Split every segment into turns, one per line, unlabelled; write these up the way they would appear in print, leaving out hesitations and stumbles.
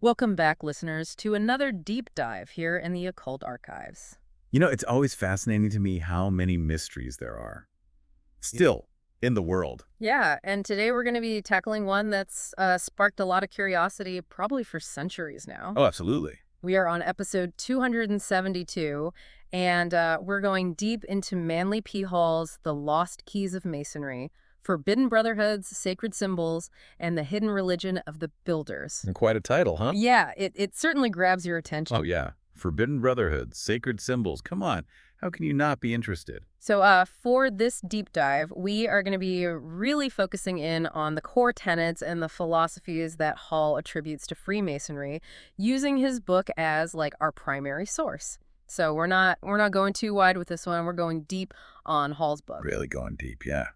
Welcome back, listeners, to another deep dive here in the Occult Archives.
It's always fascinating to me how many mysteries there are still in the world.
Yeah, and today we're going to be tackling one that's sparked a lot of curiosity probably for centuries now.
Oh, absolutely.
We are on episode 272, and we're going deep into Manly P. Hall's The Lost Keys of Masonry, Forbidden Brotherhoods, Sacred Symbols, and the Hidden Religion of the Builders.
And quite a title, huh?
Yeah, it certainly grabs your attention.
Oh, yeah. Forbidden Brotherhood, Sacred Symbols. Come on. How can you not be interested?
So for this deep dive, we are going to be really focusing in on the core tenets and the philosophies that Hall attributes to Freemasonry, using his book as like our primary source. So we're not going too wide with this one. We're going deep on Hall's book.
Really going deep, yeah.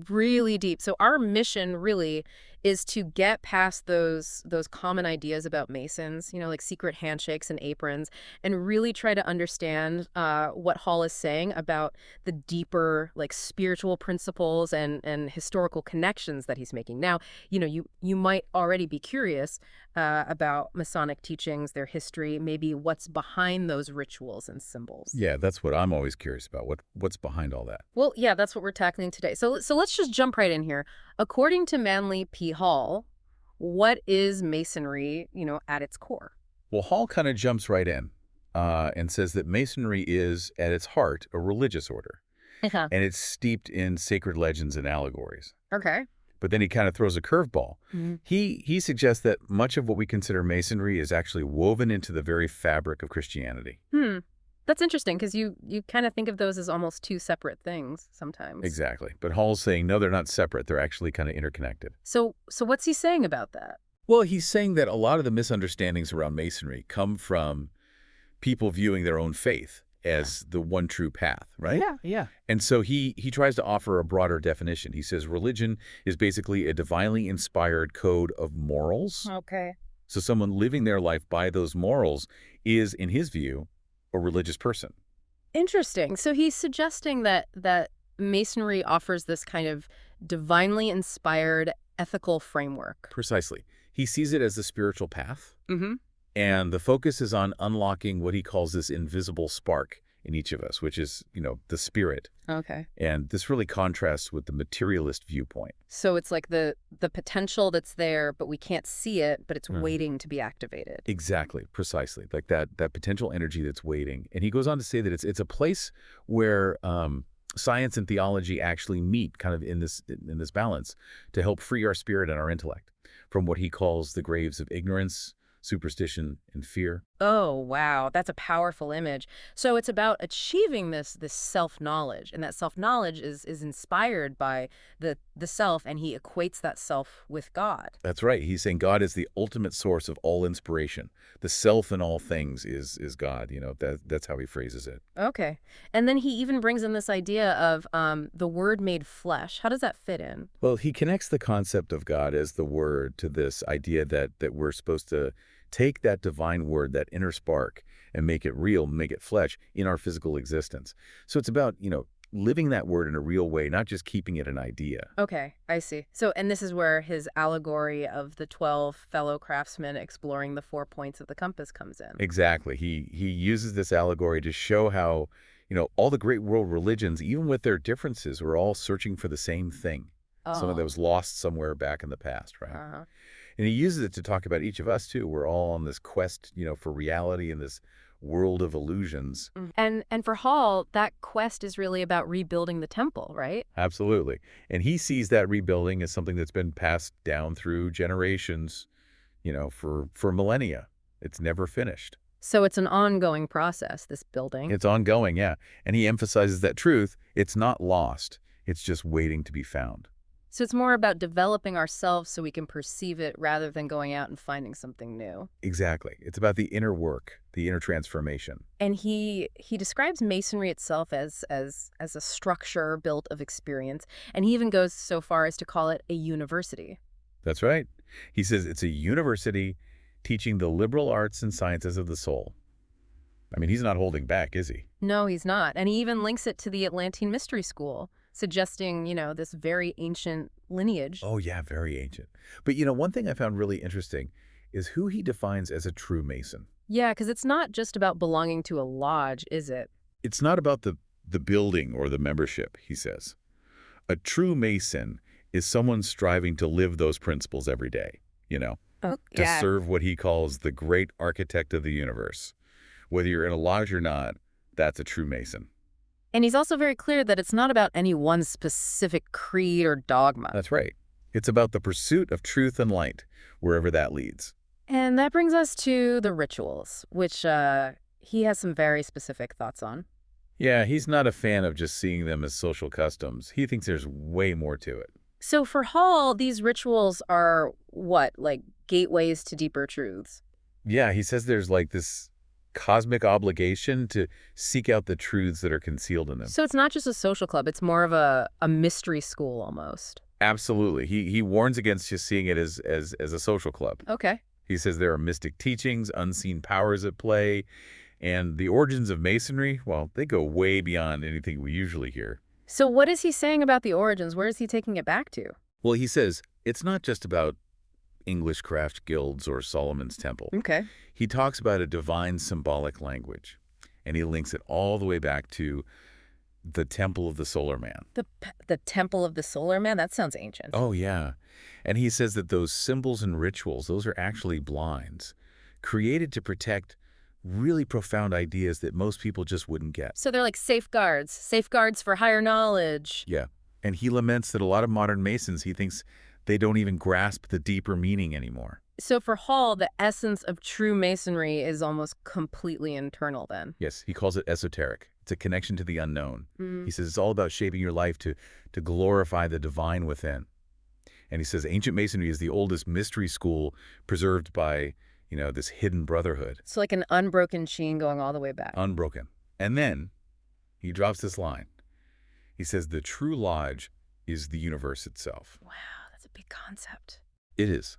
Really deep. So our mission really is to get past those common ideas about Masons, like secret handshakes and aprons, and really try to understand what Hall is saying about the deeper, like spiritual principles and historical connections that he's making. Now, you might already be curious about Masonic teachings, their history, maybe what's behind those rituals and symbols.
Yeah, that's what I'm always curious about. What's behind all that?
Well, yeah, that's what we're tackling today. So let's just jump right in here. According to Manly P. Hall, what is Masonry, at its core?
Well, Hall kind of jumps right in and says that Masonry is, at its heart, a religious order.
Uh-huh.
And it's steeped in sacred legends and allegories.
Okay.
But then he kind of throws a curveball.
Mhm.
He suggests that much of what we consider Masonry is actually woven into the very fabric of Christianity.
That's interesting because you kind of think of those as almost two separate things sometimes.
Exactly. But Hall's saying, no, they're not separate. They're actually kind of interconnected.
So what's he saying about that?
Well, he's saying that a lot of the misunderstandings around Masonry come from people viewing their own faith as the one true path, right?
Yeah.
And so he tries to offer a broader definition. He says religion is basically a divinely inspired code of morals.
Okay.
So someone living their life by those morals is, in his view, a religious person.
Interesting. So he's suggesting that Masonry offers this kind of divinely inspired ethical framework.
Precisely. He sees it as the spiritual path,
Mm-hmm.
and the focus is on unlocking what he calls this invisible spark in each of us, which is, the spirit.
Okay.
And this really contrasts with the materialist viewpoint.
So it's like the potential that's there, but we can't see it, but it's
Mhm.
waiting to be activated.
Exactly, precisely. Like that potential energy that's waiting. And he goes on to say that it's a place where science and theology actually meet kind of in this balance to help free our spirit and our intellect from what he calls the graves of ignorance, superstition, and fear.
Oh, wow. That's a powerful image. So it's about achieving this self-knowledge, and that self-knowledge is inspired by the self, and he equates that self with God.
That's right. He's saying God is the ultimate source of all inspiration. The self in all things is God. That's how he phrases it.
Okay. And then he even brings in this idea of the word made flesh. How does that fit in?
Well, he connects the concept of God as the Word to this idea that we're supposed to take that divine word, that inner spark, and make it real, make it flesh in our physical existence. So it's about, living that word in a real way, not just keeping it an idea.
Okay, I see. So, and this is where his allegory of the 12 fellow craftsmen exploring the 4 points of the compass comes in.
Exactly. He uses this allegory to show how, all the great world religions, even with their differences, were all searching for the same thing. Something that was lost somewhere back in the past, right?
Uh-huh.
And he uses it to talk about each of us, too. We're all on this quest, for reality in this world of illusions.
And for Hall, that quest is really about rebuilding the temple, right?
Absolutely. And he sees that rebuilding as something that's been passed down through generations, for millennia. It's never finished.
So it's an ongoing process, this building.
It's ongoing, yeah. And he emphasizes that truth, it's not lost. It's just waiting to be found.
So it's more about developing ourselves so we can perceive it rather than going out and finding something new.
Exactly. It's about the inner work, the inner transformation.
And he describes Masonry itself as a structure built of experience, and he even goes so far as to call it a university.
That's right. He says it's a university teaching the liberal arts and sciences of the soul. I mean, he's not holding back, is he?
No, he's not. And he even links it to the Atlantean Mystery School, suggesting, this very ancient lineage.
Oh, yeah, very ancient. But, one thing I found really interesting is who he defines as a true Mason.
Yeah, because it's not just about belonging to a lodge, is it?
It's not about the building or the membership, he says. A true Mason is someone striving to live those principles every day, you know,
Oh,
to
yeah.
serve what he calls the great architect of the universe. Whether you're in a lodge or not, that's a true Mason.
And he's also very clear that it's not about any one specific creed or dogma.
That's right. It's about the pursuit of truth and light, wherever that leads.
And that brings us to the rituals, which he has some very specific thoughts on.
Yeah, he's not a fan of just seeing them as social customs. He thinks there's way more to it.
So for Hall, these rituals are what, like gateways to deeper truths?
Yeah, he says there's like this cosmic obligation to seek out the truths that are concealed in them.
So it's not just a social club, it's more of a mystery school almost.
Absolutely. He warns against just seeing it as a social club.
Okay.
He says there are mystic teachings, unseen powers at play, and the origins of Masonry, well, they go way beyond anything we usually hear.
So what is he saying about the origins? Where is he taking it back to?
Well, he says it's not just about English craft guilds or Solomon's temple.
Okay.
He talks about a divine symbolic language, and he links it all the way back to the Temple of the Solar Man.
The Temple of the Solar Man? That sounds ancient.
Oh, yeah. And he says that those symbols and rituals, those are actually blinds, created to protect really profound ideas that most people just wouldn't get.
So they're like safeguards for higher knowledge.
Yeah. And he laments that a lot of modern Masons, he thinks they don't even grasp the deeper meaning anymore.
So for Hall, the essence of true Masonry is almost completely internal then.
Yes, he calls it esoteric. It's a connection to the unknown.
Mm.
He says it's all about shaping your life to glorify the divine within. And he says ancient Masonry is the oldest mystery school preserved by, this hidden brotherhood.
So like an unbroken chain going all the way back.
Unbroken. And then he drops this line. He says the true lodge is the universe itself.
Wow, that's a big concept.
It is.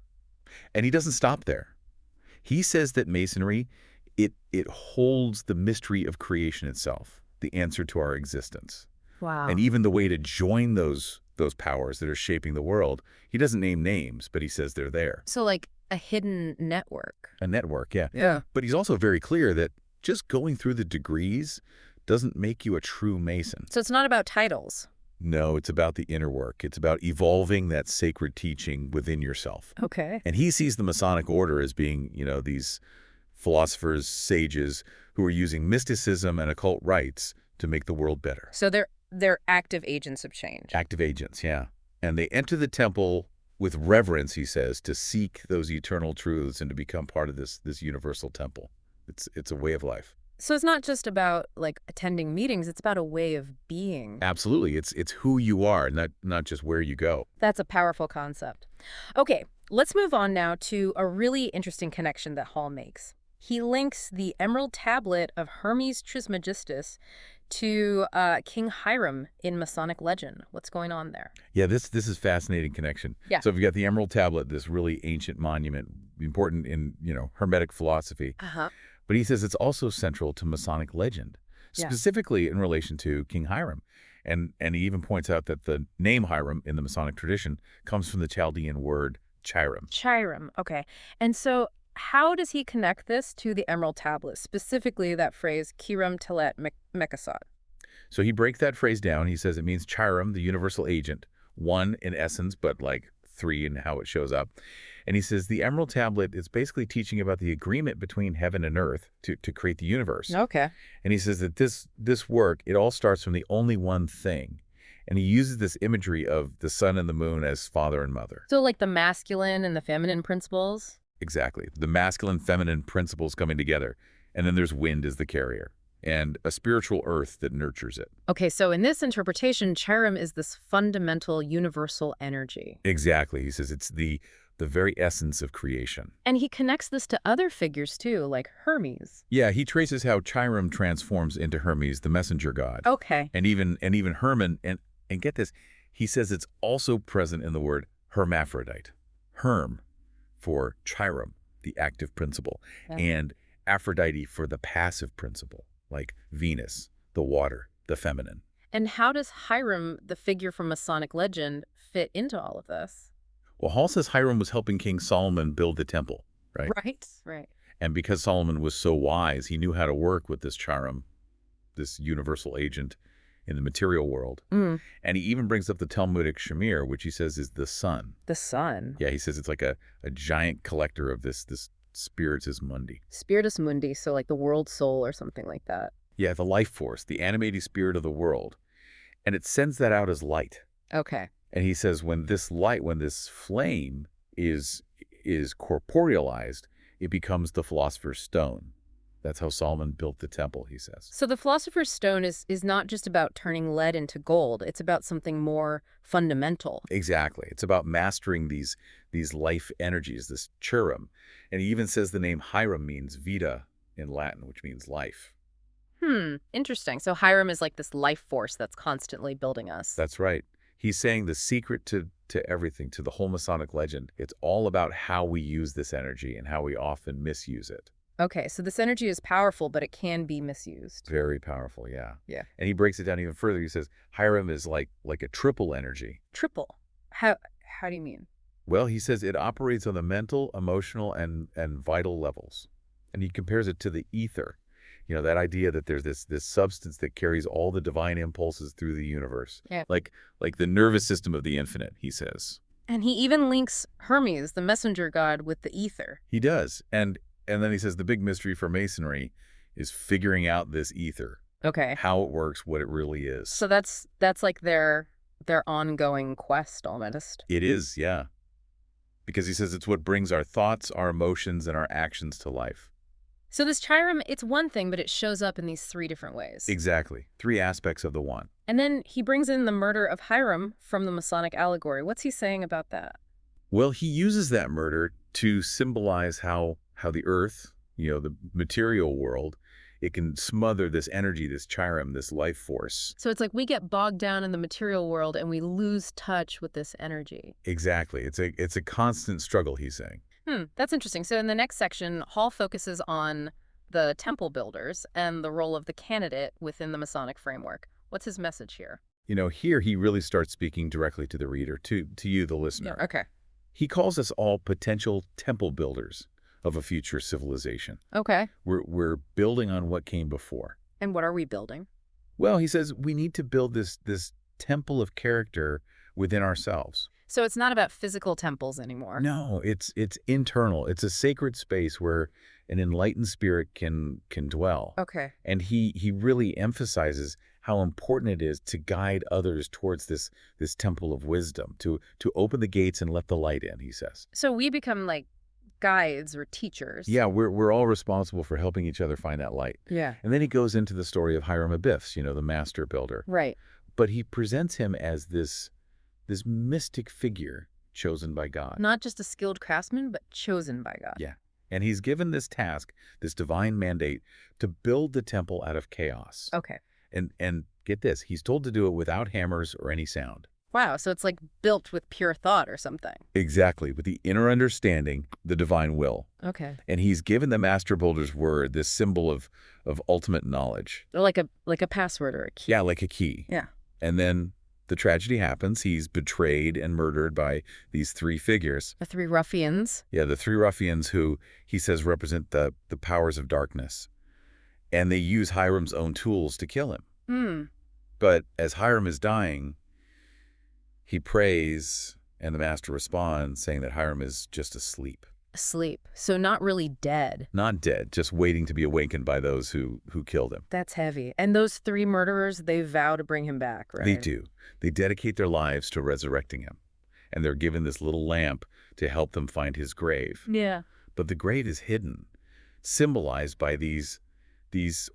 And he doesn't stop there. He says that Masonry, it holds the mystery of creation itself, the answer to our existence.
Wow.
And even the way to join those powers that are shaping the world. He doesn't name names, but he says they're there.
So like a hidden network.
A network, yeah.
Yeah.
But he's also very clear that just going through the degrees doesn't make you a true Mason.
So it's not about titles.
No, it's about the inner work. It's about evolving that sacred teaching within yourself.
Okay.
And he sees the Masonic order as being, these philosophers, sages, who are using mysticism and occult rites to make the world better.
So they're active agents of change.
Active agents, yeah. And they enter the temple with reverence, he says, to seek those eternal truths and to become part of this universal temple. It's a way of life.
So it's not just about like attending meetings, it's about a way of being.
Absolutely. It's who you are, not just where you go.
That's a powerful concept. Okay, let's move on now to a really interesting connection that Hall makes. He links the Emerald Tablet of Hermes Trismegistus to King Hiram in Masonic legend. What's going on there?
Yeah, this is fascinating connection.
Yeah.
So we've got the Emerald Tablet, this really ancient monument, important in, Hermetic philosophy.
Uh-huh.
But he says it's also central to Masonic legend,
Yeah.
specifically in relation to King Hiram. And he even points out that the name Hiram in the Masonic tradition comes from the Chaldean word chiram.
Chiram, okay. And so how does he connect this to the Emerald Tablet, specifically that phrase, Kiram Telet Mekasot?
So he breaks that phrase down. He says it means chiram, the universal agent, one in essence, but like three in how it shows up. And he says the Emerald Tablet is basically teaching about the agreement between heaven and earth to create the universe.
Okay.
And he says that this work, it all starts from the only one thing. And he uses this imagery of the sun and the moon as father and mother.
So like the masculine and the feminine principles?
Exactly. The masculine, feminine principles coming together. And then there's wind as the carrier and a spiritual earth that nurtures it.
Okay, so in this interpretation, Chiram is this fundamental universal energy.
Exactly. He says it's the very essence of creation.
And he connects this to other figures too, like Hermes.
Yeah, he traces how Chiram transforms into Hermes, the messenger god.
Okay.
And even Herman, and get this, he says it's also present in the word hermaphrodite. Herm for Chiram, the active principle,
Yeah.
and Aphrodite for the passive principle, like Venus, the water, the feminine.
And how does Hiram, the figure from Masonic legend, fit into all of this?
Well, Hall says Hiram was helping King Solomon build the temple. right?
Right, right.
And because Solomon was so wise, he knew how to work with this charum, this universal agent in the material world.
Mm,
And he even brings up the Talmudic Shamir, which he says is the sun.
the sun.
Yeah, he says it's like a giant collector of this spiritus mundi.
Spiritus mundi, so like the world soul or something like that.
Yeah, the life force, the animating spirit of the world. And it sends that out as light.
Okay.
And he says when this light, when this flame is corporealized, it becomes the philosopher's stone. That's how Solomon built the temple, he says.
So the philosopher's stone is not just about turning lead into gold. It's about something more fundamental.
Exactly. It's about mastering these life energies, this churim. And he even says the name Hiram means vita in Latin, which means life.
Interesting. So Hiram is like this life force that's constantly building us.
That's right. He's saying the secret to everything, to the whole Masonic legend, it's all about how we use this energy and how we often misuse it.
Okay, so this energy is powerful, but it can be misused.
Very powerful, yeah.
Yeah.
And he breaks it down even further. He says Hiram is like a triple energy.
Triple. How do you mean?
Well, he says it operates on the mental, emotional, and vital levels. And he compares it to the ether. You know, that idea that there's this substance that carries all the divine impulses through the universe.
Yeah.
Like the nervous system of the infinite, he says.
And he even links Hermes, the messenger god, with the ether.
He does. And then he says the big mystery for Masonry is figuring out this ether.
Okay.
How it works, what it really is.
So that's like their ongoing quest almost.
It is, yeah. Because he says it's what brings our thoughts, our emotions, and our actions to life.
So this chirum, it's one thing, but it shows up in these three different ways.
Exactly. Three aspects of the one.
And then he brings in the murder of Hiram from the Masonic allegory. What's he saying about that?
Well, he uses that murder to symbolize how the earth, you know, the material world, it can smother this energy, this chirum, this life force.
So it's like we get bogged down in the material world and we lose touch with this energy.
Exactly. It's a constant struggle, he's saying.
That's interesting. So in the next section, Hall focuses on the temple builders and the role of the candidate within the Masonic framework. What's his message here?
You know, here he really starts speaking directly to the reader, to you, the listener.
Okay.
He calls us all potential temple builders of a future civilization.
Okay.
We're building on what came before.
And what are we building?
Well, he says we need to build this temple of character within ourselves.
So it's not about physical temples anymore.
No, it's internal. It's a sacred space where an enlightened spirit can dwell.
Okay.
And he really emphasizes how important it is to guide others towards this temple of wisdom, to open the gates and let the light in, he says.
So we become like guides or teachers.
Yeah, we're all responsible for helping each other find that light.
Yeah.
And then he goes into the story of Hiram Abiff's, you know, the master builder.
Right.
But he presents him as this mystic figure chosen by God.
Not just a skilled craftsman, but chosen by God.
Yeah. And he's given this task, this divine mandate, to build the temple out of chaos.
Okay.
And get this, he's told to do it without hammers or any sound.
Wow, so it's like built with pure thought or something.
Exactly, with the inner understanding, the divine will.
Okay.
And he's given the master builder's word, this symbol of ultimate knowledge.
Like a password or a key.
Yeah, like a key.
Yeah.
And then the tragedy happens. He's betrayed and murdered by these three figures.
The three ruffians.
Yeah, the three ruffians who he says represent the powers of darkness. And they use Hiram's own tools to kill him. But as Hiram is dying, he prays, and the master responds, saying that Hiram is just asleep.
Asleep. So not really dead.
Not dead, just waiting to be awakened by those who killed him.
That's heavy. And those three murderers, they vow to bring him back, right?
They do. They dedicate their lives to resurrecting him. And they're given this little lamp to help them find his grave.
Yeah.
But the grave is hidden, symbolized by these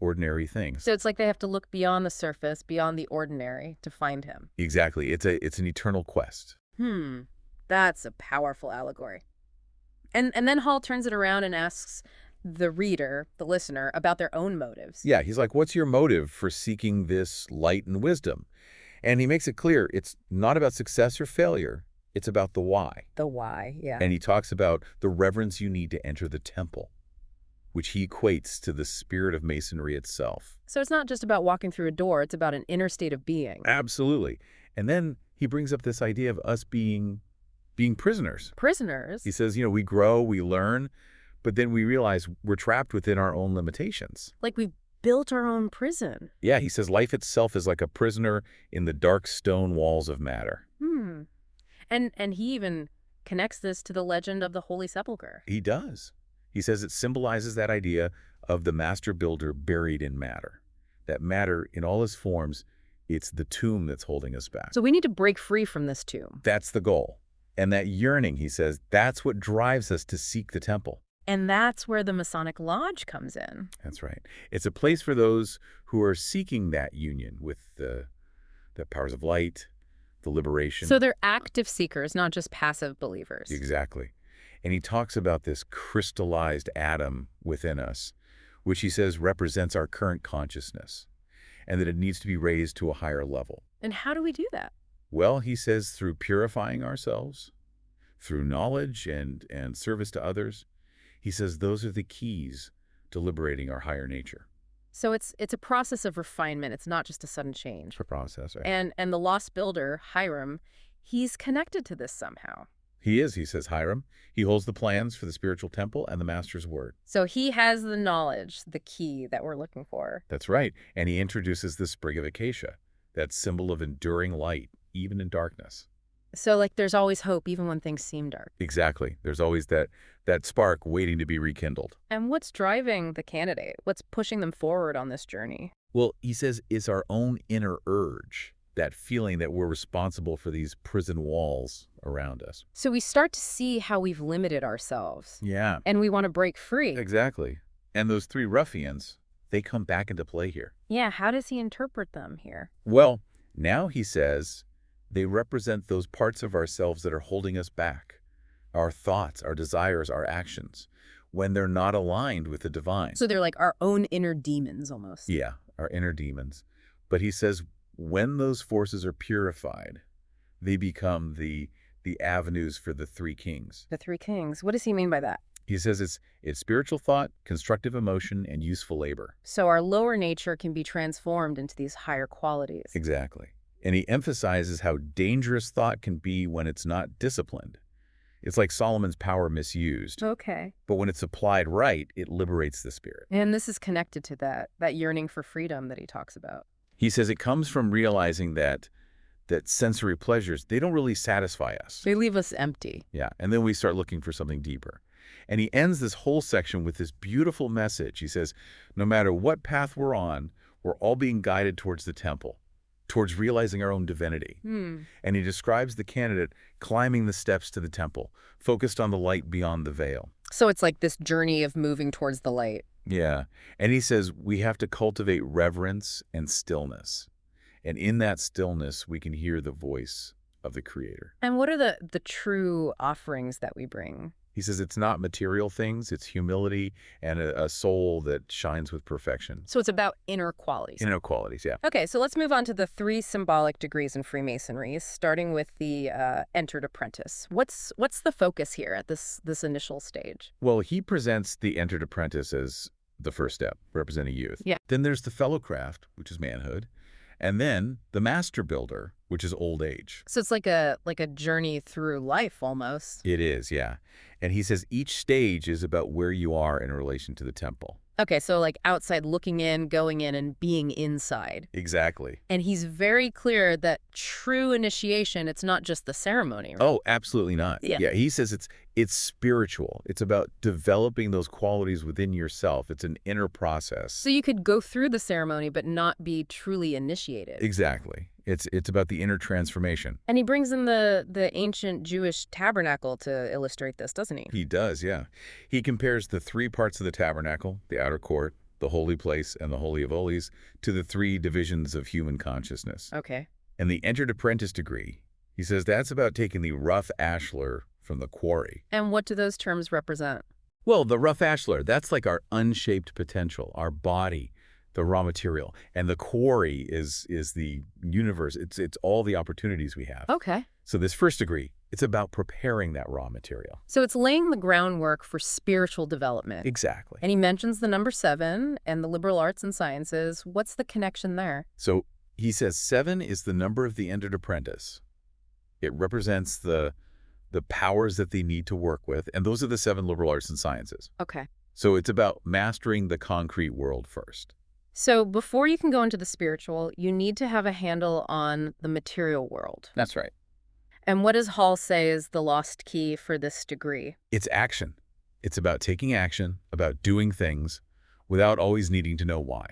ordinary things.
So it's like they have to look beyond the surface, beyond the ordinary, to find him.
Exactly. It's an eternal quest.
That's a powerful allegory. And then Hall turns it around and asks the reader, the listener, about their own motives.
Yeah, he's like, what's your motive for seeking this light and wisdom? And he makes it clear it's not about success or failure. It's about the why.
The why, yeah.
And he talks about the reverence you need to enter the temple, which he equates to the spirit of Masonry itself.
So it's not just about walking through a door. It's about an inner state of being.
Absolutely. And then he brings up this idea of us being prisoners.
Prisoners?
He says, you know, we grow, we learn, But then we realize we're trapped within our own limitations.
Like we've built our own prison.
Yeah, he says life itself is like a prisoner in the dark stone walls of matter.
Hmm. And he even connects this to the legend of the Holy Sepulchre.
He does. He says it symbolizes that idea of the master builder buried in matter. That matter, in all its forms, it's the tomb that's holding us back.
So we need to break free from this tomb.
That's the goal. And that yearning, he says, that's what drives us to seek the temple.
And that's where the Masonic Lodge comes in.
That's right. It's a place for those who are seeking that union with the powers of light, the liberation.
So they're active seekers, not just passive believers.
Exactly. And he talks about this crystallized atom within us, which he says represents our current consciousness, and that it needs to be raised to a higher level.
And how do we do that?
Well, he says through purifying ourselves, through knowledge and service to others. He says those are the keys to liberating our higher nature.
So it's a process of refinement. It's not just a sudden change.
It's a process, right?
And the lost builder, Hiram, he's connected to this somehow.
He is, he says, Hiram. He holds the plans for the spiritual temple and the master's word.
So he has the knowledge, the key that we're looking for.
That's right. And he introduces the sprig of acacia, that symbol of enduring light, even in darkness.
So like there's always hope, even when things seem dark.
Exactly. There's always that spark waiting to be rekindled.
And what's driving the candidate? What's pushing them forward on this journey?
Well, he says it's our own inner urge, that feeling that we're responsible for these prison walls around us.
So we start to see how we've limited ourselves.
Yeah.
And we want to break free.
Exactly. And those three ruffians, they come back into play here.
Yeah, how does he interpret them here?
Well, now he says they represent those parts of ourselves that are holding us back. Our thoughts, our desires, our actions, when they're not aligned with the divine.
So they're like our own inner demons almost.
Yeah, our inner demons. But he says when those forces are purified, they become the avenues for the three kings.
The three kings. What does he mean by that?
He says it's spiritual thought, constructive emotion, and useful labor.
So our lower nature can be transformed into these higher qualities.
Exactly. And he emphasizes how dangerous thought can be when it's not disciplined. It's like Solomon's power misused.
Okay.
But when it's applied right, it liberates the spirit.
And this is connected to that yearning for freedom that he talks about.
He says it comes from realizing that sensory pleasures, they don't really satisfy us.
They leave us empty.
Yeah, and then we start looking for something deeper. And he ends this whole section with this beautiful message. He says, no matter what path we're on, we're all being guided towards the temple, towards realizing our own divinity. And he describes the candidate climbing the steps to the temple, focused on the light beyond the veil.
So it's like this journey of moving towards the light.
Yeah. And he says we have to cultivate reverence and stillness. And in that stillness, we can hear the voice of the Creator.
And what are the true offerings that we bring?
He says it's not material things, it's humility and a soul that shines with perfection.
So it's about inner qualities.
Inner qualities, yeah.
Okay, so let's move on to the 3 symbolic degrees in Freemasonry, starting with the entered apprentice. What's the focus here at this initial stage?
Well, he presents the entered apprentice as the first step, representing youth.
Yeah.
Then there's the fellow craft, which is manhood. And then the master builder, which is old age.
So it's like a journey through life almost.
It is, yeah. And he says each stage is about where you are in relation to the temple.
Okay, so like outside looking in, going in, and being inside.
Exactly.
And he's very clear that true initiation, it's not just the ceremony, right?
Oh, absolutely not.
Yeah.
He says it's spiritual. It's about developing those qualities within yourself. It's an inner process.
So you could go through the ceremony but not be truly initiated.
Exactly. It's about the inner transformation.
And he brings in the ancient Jewish tabernacle to illustrate this, doesn't he?
He does, yeah. He compares the 3 parts of the tabernacle, the outer court, the holy place, and the Holy of Holies, to the 3 divisions of human consciousness.
Okay.
And the entered apprentice degree, he says that's about taking the rough ashlar from the quarry.
And what do those terms represent?
Well, the rough ashlar, that's like our unshaped potential, our body, the raw material. And the quarry is the universe. It's all the opportunities we have.
Okay.
So this first degree, it's about preparing that raw material.
So it's laying the groundwork for spiritual development.
Exactly.
And he mentions the number 7 and the liberal arts and sciences. What's the connection there?
So he says 7 is the number of the entered apprentice. It represents the the powers that they need to work with, and those are the 7 liberal arts and sciences.
Okay.
So it's about mastering the concrete world first.
So before you can go into the spiritual, you need to have a handle on the material world.
That's right.
And what does Hall say is the lost key for this degree?
It's action. It's about taking action, about doing things without always needing to know why.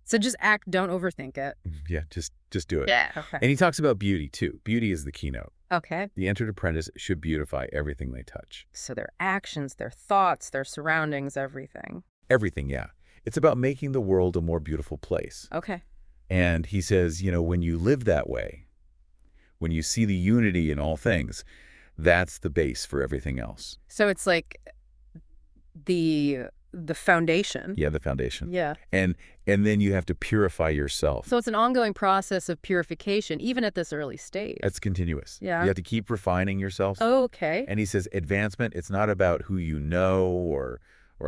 So just act, don't overthink it.
Yeah, just do it.
Yeah. Okay.
And he talks about beauty, too. Beauty is the keynote.
Okay.
The entered apprentice should beautify everything they touch.
So their actions, their thoughts, their surroundings, everything.
Everything, yeah. It's about making the world a more beautiful place.
Okay.
And he says, when you live that way, when you see the unity in all things, that's the base for everything else.
So it's like the foundation.
Yeah, the foundation.
Yeah.
And then you have to purify yourself.
So it's an ongoing process of purification, even at this early stage.
That's continuous.
Yeah.
You have to keep refining yourself.
Oh, okay.
And he says advancement, it's not about who you know or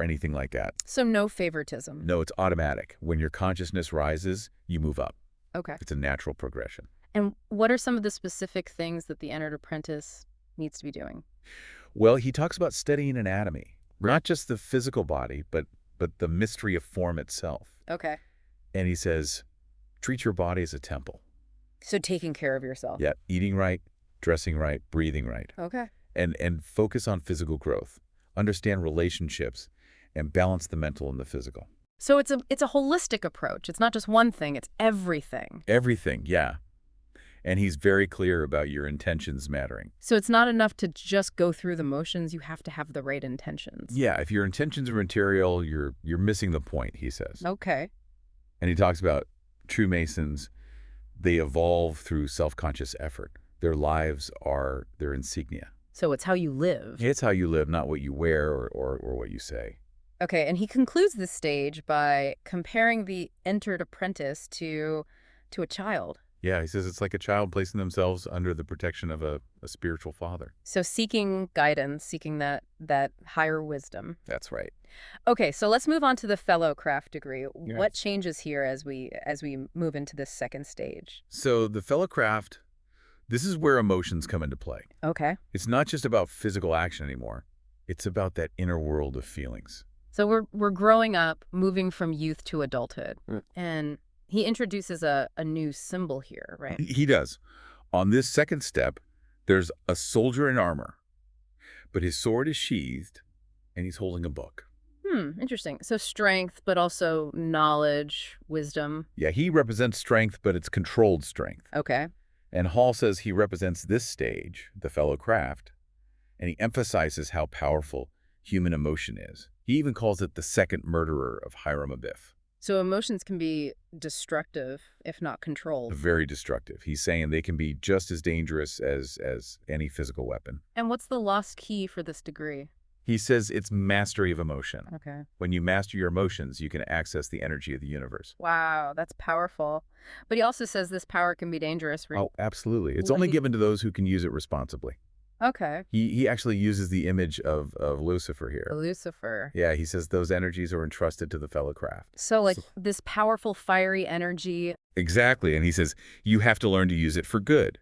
anything like that.
So no favoritism.
No, it's automatic. When your consciousness rises, you move up.
Okay.
It's a natural progression.
And what are some of the specific things that the entered apprentice needs to be doing?
Well, he talks about studying anatomy, not just the physical body, but the mystery of form itself.
Okay.
And he says, treat your body as a temple.
So taking care of yourself.
Yeah, eating right, dressing right, breathing right.
Okay.
And focus on physical growth. Understand relationships and balance the mental and the physical.
So it's a holistic approach. It's not just one thing, it's everything.
Everything, yeah. And he's very clear about your intentions mattering.
So it's not enough to just go through the motions, you have to have the right intentions.
Yeah, if your intentions are material, you're missing the point, he says.
Okay.
And he talks about true Masons, they evolve through self-conscious effort. Their lives are their insignia.
So it's how you live.
It's how you live, not what you wear or what you say.
Okay, and he concludes this stage by comparing the entered apprentice to a child.
Yeah, he says it's like a child placing themselves under the protection of a spiritual father.
So seeking guidance, seeking that higher wisdom.
That's right.
Okay, so let's move on to the fellowcraft degree.
Yes.
What changes here as we move into this second stage?
So the fellowcraft, this is where emotions come into play.
Okay.
It's not just about physical action anymore. It's about that inner world of feelings.
So we're growing up, moving from youth to adulthood.
Mm.
And he introduces a new symbol here, right?
He does. On this second step, there's a soldier in armor, but his sword is sheathed and he's holding a book.
Interesting. So strength, but also knowledge, wisdom.
Yeah, he represents strength, but it's controlled strength.
Okay.
And Hall says he represents this stage, the fellowcraft, and he emphasizes how powerful human emotion is. He even calls it the second murderer of Hiram Abiff.
So emotions can be destructive if not controlled.
Very destructive. He's saying they can be just as dangerous as any physical weapon.
And what's the lost key for this degree?
He says it's mastery of emotion.
Okay.
When you master your emotions, you can access the energy of the universe.
Wow, that's powerful. But he also says this power can be dangerous.
Oh, absolutely. It's
What
only
he-
given to those who can use it responsibly.
Okay.
He actually uses the image of Lucifer here.
Lucifer.
Yeah, he says those energies are entrusted to the fellowcraft.
So like this powerful fiery energy.
Exactly, and he says you have to learn to use it for good.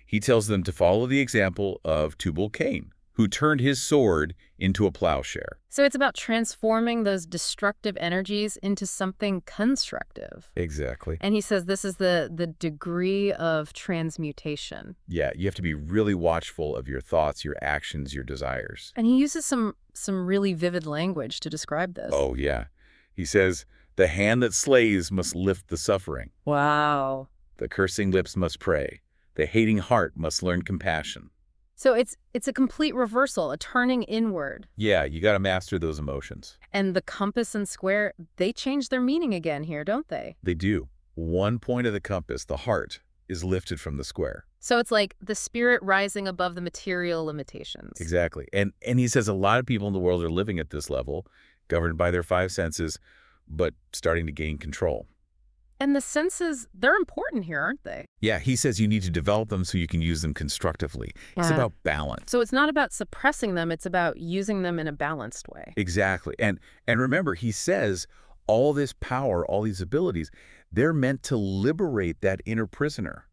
He tells them to follow the example of Tubal-Cain, who turned his sword into a plowshare.
So it's about transforming those destructive energies into something constructive.
Exactly.
And he says this is the degree of transmutation.
Yeah, you have to be really watchful of your thoughts, your actions, your desires.
And he uses some really vivid language to describe this.
Oh, yeah. He says, the hand that slays must lift the suffering.
Wow.
The cursing lips must pray. The hating heart must learn compassion.
So it's a complete reversal, a turning inward.
Yeah, you got to master those emotions.
And the compass and square, they change their meaning again here, don't they?
They do. One point of the compass, the heart, is lifted from the square.
So it's like the spirit rising above the material limitations.
Exactly. And he says a lot of people in the world are living at this level, governed by their 5 senses, but starting to gain control.
And the senses, they're important here, aren't they?
Yeah, he says you need to develop them so you can use them constructively. It's
Yeah.
about balance.
So it's not about suppressing them, it's about using them in a balanced way.
Exactly. And remember, he says all this power, all these abilities, they're meant to liberate that inner prisoner.